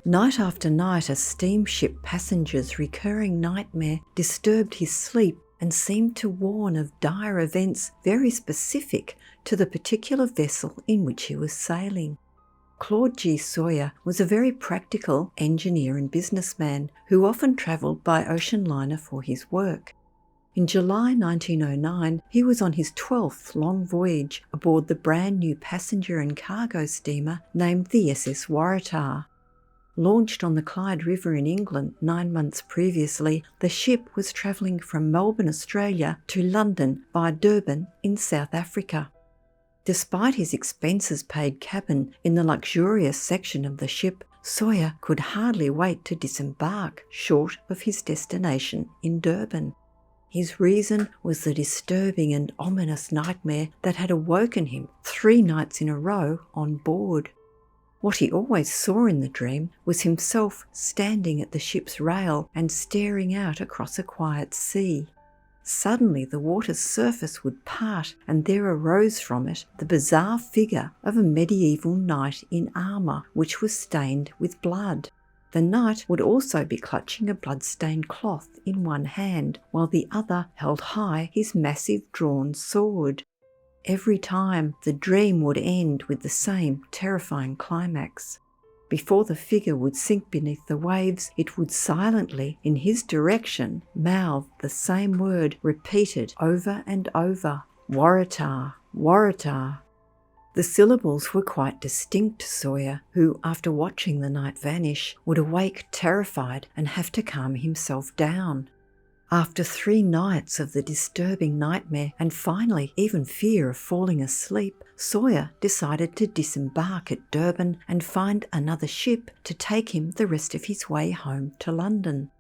Night after night, a steamship passenger's recurring nightmare disturbed his sleep and seemed to warn of dire events very specific to the particular vessel in which he was sailing. Claude G. Sawyer was a very practical engineer and businessman who often travelled by ocean liner for his work. In July 1909, he was on his 12th long voyage aboard the brand new passenger and cargo steamer named the SS Waratah. Launched on the Clyde River in England 9 months previously, the ship was travelling from Melbourne, Australia to London via Durban in South Africa. Despite his expenses-paid cabin in the luxurious section of the ship, Sawyer could hardly wait to disembark short of his destination in Durban. His reason was the disturbing and ominous nightmare that had awoken him 3 nights in a row on board. What he always saw in the dream was himself standing at the ship's rail and staring out across a quiet sea. Suddenly the water's surface would part, and there arose from it the bizarre figure of a medieval knight in armour which was stained with blood. The knight would also be clutching a blood-stained cloth in one hand, while the other held high his massive drawn sword. Every time, the dream would end with the same terrifying climax. Before the figure would sink beneath the waves, it would silently, in his direction, mouth the same word repeated over and over: Waratah, Waratah. The syllables were quite distinct to Sawyer, who, after watching the night vanish, would awake terrified and have to calm himself down. After 3 nights of the disturbing nightmare and finally even fear of falling asleep, Sawyer decided to disembark at Durban and find another ship to take him the rest of his way home to London.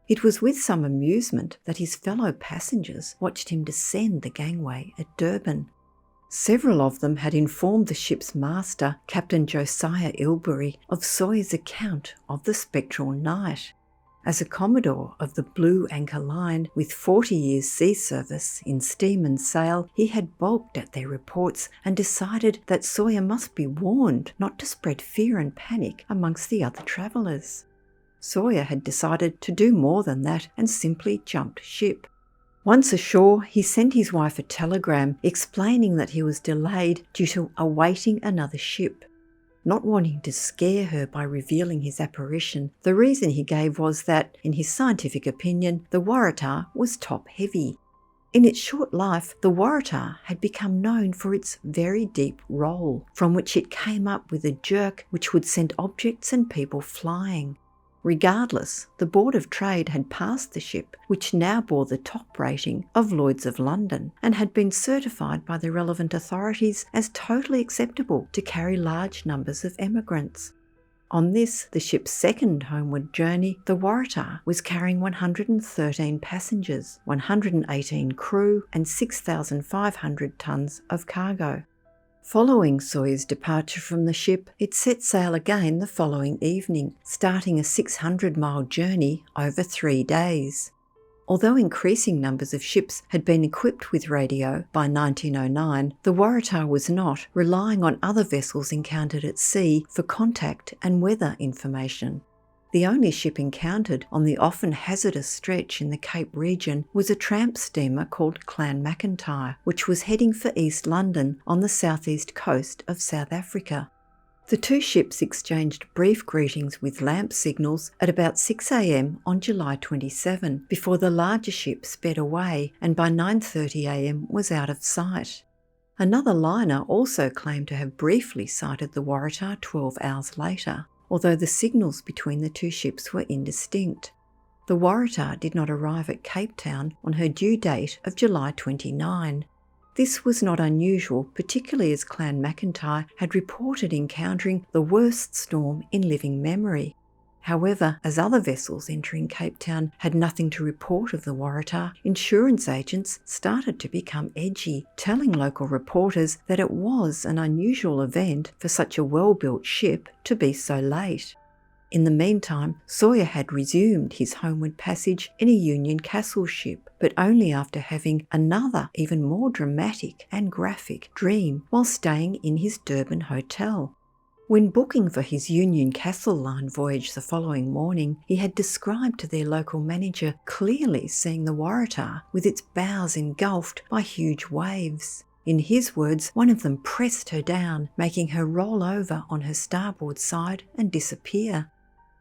It was with some amusement that his fellow passengers watched him descend the gangway at Durban. Several of them had informed the ship's master, Captain Josiah Ilbery, of Sawyer's account of the spectral night. As a Commodore of the Blue Anchor Line with 40 years sea service in steam and sail, he had balked at their reports and decided that Sawyer must be warned not to spread fear and panic amongst the other travellers. Sawyer had decided to do more than that and simply jumped ship. Once ashore, he sent his wife a telegram explaining that he was delayed due to awaiting another ship. Not wanting to scare her by revealing his apparition, the reason he gave was that, in his scientific opinion, the Waratah was top-heavy. In its short life, the Waratah had become known for its very deep roll, from which it came up with a jerk which would send objects and people flying. Regardless, the Board of Trade had passed the ship, which now bore the top rating of Lloyd's of London, and had been certified by the relevant authorities as totally acceptable to carry large numbers of emigrants. On this, the ship's second homeward journey, the Waratah was carrying 113 passengers, 118 crew, and 6,500 tonnes of cargo. Following Sawyer's departure from the ship, it set sail again the following evening, starting a 600-mile journey over 3 days. Although increasing numbers of ships had been equipped with radio by 1909, the Waratah was not, relying on other vessels encountered at sea for contact and weather information. The only ship encountered on the often hazardous stretch in the Cape region was a tramp steamer called Clan McIntyre, which was heading for East London on the southeast coast of South Africa. The 2 ships exchanged brief greetings with lamp signals at about 6 a.m. on July 27 before the larger ship sped away and by 9:30 a.m. was out of sight. Another liner also claimed to have briefly sighted the Waratah 12 hours later, although the signals between the 2 ships were indistinct. The Waratah did not arrive at Cape Town on her due date of July 29. This was not unusual, particularly as Clan McIntyre had reported encountering the worst storm in living memory. However, as other vessels entering Cape Town had nothing to report of the Waratah, insurance agents started to become edgy, telling local reporters that it was an unusual event for such a well-built ship to be so late. In the meantime, Sawyer had resumed his homeward passage in a Union Castle ship, but only after having another, even more dramatic and graphic dream while staying in his Durban hotel. When booking for his Union Castle line voyage the following morning, he had described to their local manager clearly seeing the Waratah with its bows engulfed by huge waves. In his words, one of them pressed her down, making her roll over on her starboard side and disappear.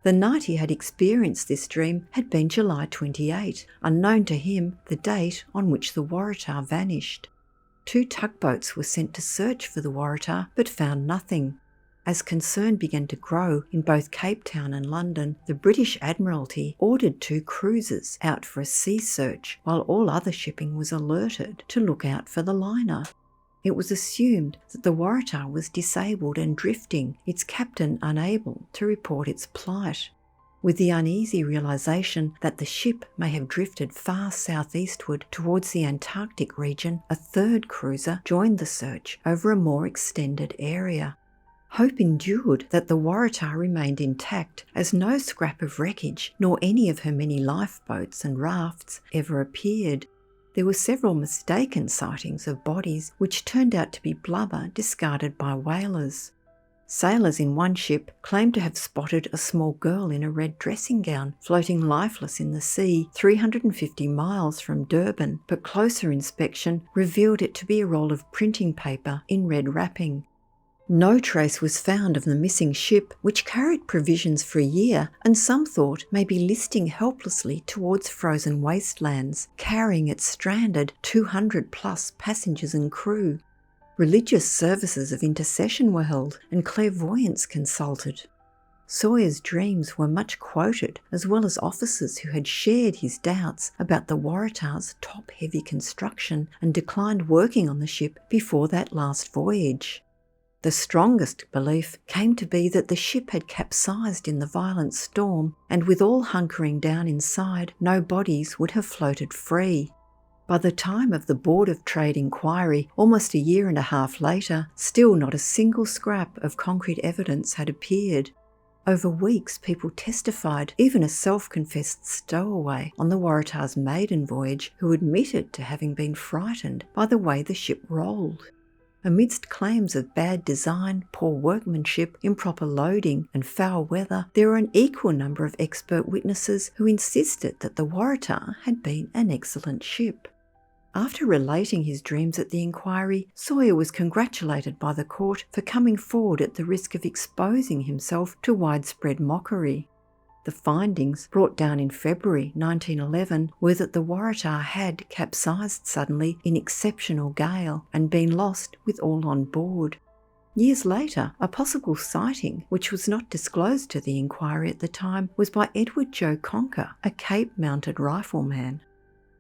The night he had experienced this dream had been July 28, unknown to him the date on which the Waratah vanished. 2 tugboats were sent to search for the Waratah but found nothing. As concern began to grow in both Cape Town and London, the British Admiralty ordered 2 cruisers out for a sea search, while all other shipping was alerted to look out for the liner. It was assumed that the Waratah was disabled and drifting, its captain unable to report its plight. With the uneasy realisation that the ship may have drifted far southeastward towards the Antarctic region, a 3rd cruiser joined the search over a more extended area. Hope endured that the Waratah remained intact, as no scrap of wreckage nor any of her many lifeboats and rafts ever appeared. There were several mistaken sightings of bodies which turned out to be blubber discarded by whalers. Sailors in one ship claimed to have spotted a small girl in a red dressing gown floating lifeless in the sea 350 miles from Durban, but closer inspection revealed it to be a roll of printing paper in red wrapping. No trace was found of the missing ship, which carried provisions for a year, and some thought may be listing helplessly towards frozen wastelands, carrying its stranded 200+ passengers and crew. Religious services of intercession were held and clairvoyants consulted. Sawyer's dreams were much quoted, as well as officers who had shared his doubts about the Waratah's top-heavy construction and declined working on the ship before that last voyage. The strongest belief came to be that the ship had capsized in the violent storm, and with all hunkering down inside, no bodies would have floated free. By the time of the Board of Trade inquiry, almost a year and a half later, still not a single scrap of concrete evidence had appeared. Over weeks, people testified, even a self-confessed stowaway on the Waratah's maiden voyage who admitted to having been frightened by the way the ship rolled. Amidst claims of bad design, poor workmanship, improper loading and foul weather, there were an equal number of expert witnesses who insisted that the Waratah had been an excellent ship. After relating his dreams at the inquiry, Sawyer was congratulated by the court for coming forward at the risk of exposing himself to widespread mockery. The findings, brought down in February 1911, were that the Waratah had capsized suddenly in exceptional gale and been lost with all on board. Years later, a possible sighting, which was not disclosed to the inquiry at the time, was by Edward Joe Conker, a Cape-mounted rifleman.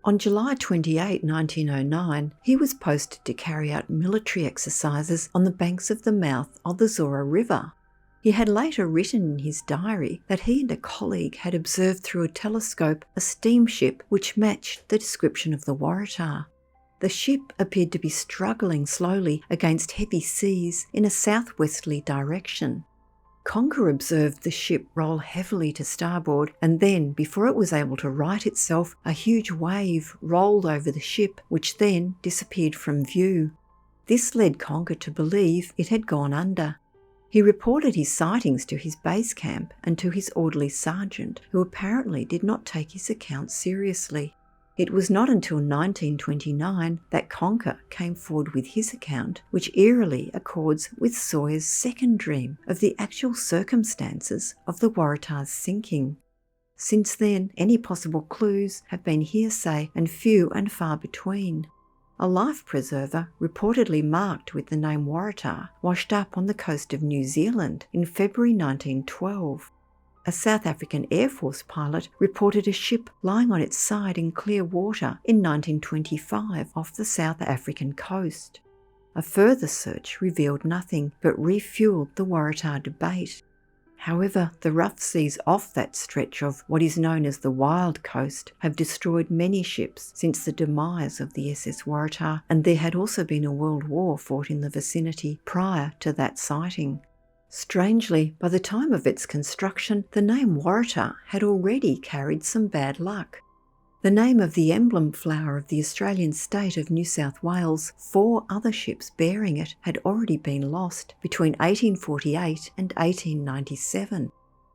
On July 28, 1909, he was posted to carry out military exercises on the banks of the mouth of the Sawyer River. He had later written in his diary that he and a colleague had observed through a telescope a steamship which matched the description of the Waratah. The ship appeared to be struggling slowly against heavy seas in a southwesterly direction. Conker observed the ship roll heavily to starboard, and then, before it was able to right itself, a huge wave rolled over the ship, which then disappeared from view. This led Conker to believe it had gone under. He reported his sightings to his base camp and to his orderly sergeant, who apparently did not take his account seriously. It was not until 1929 that Conker came forward with his account, which eerily accords with Sawyer's second dream of the actual circumstances of the Waratah's sinking. Since then, any possible clues have been hearsay and few and far between. A life preserver, reportedly marked with the name Waratah, washed up on the coast of New Zealand in February 1912. A South African Air Force pilot reported a ship lying on its side in clear water in 1925 off the South African coast. A further search revealed nothing, but refueled the Waratah debate. However, the rough seas off that stretch of what is known as the Wild Coast have destroyed many ships since the demise of the SS Waratah, and there had also been a world war fought in the vicinity prior to that sighting. Strangely, by the time of its construction, the name Waratah had already carried some bad luck. The name of the emblem flower of the Australian state of New South Wales, 4 other ships bearing it had already been lost between 1848 and 1897.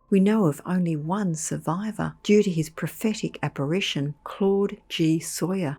We know of only one survivor due to his prophetic apparition, Claude G. Sawyer,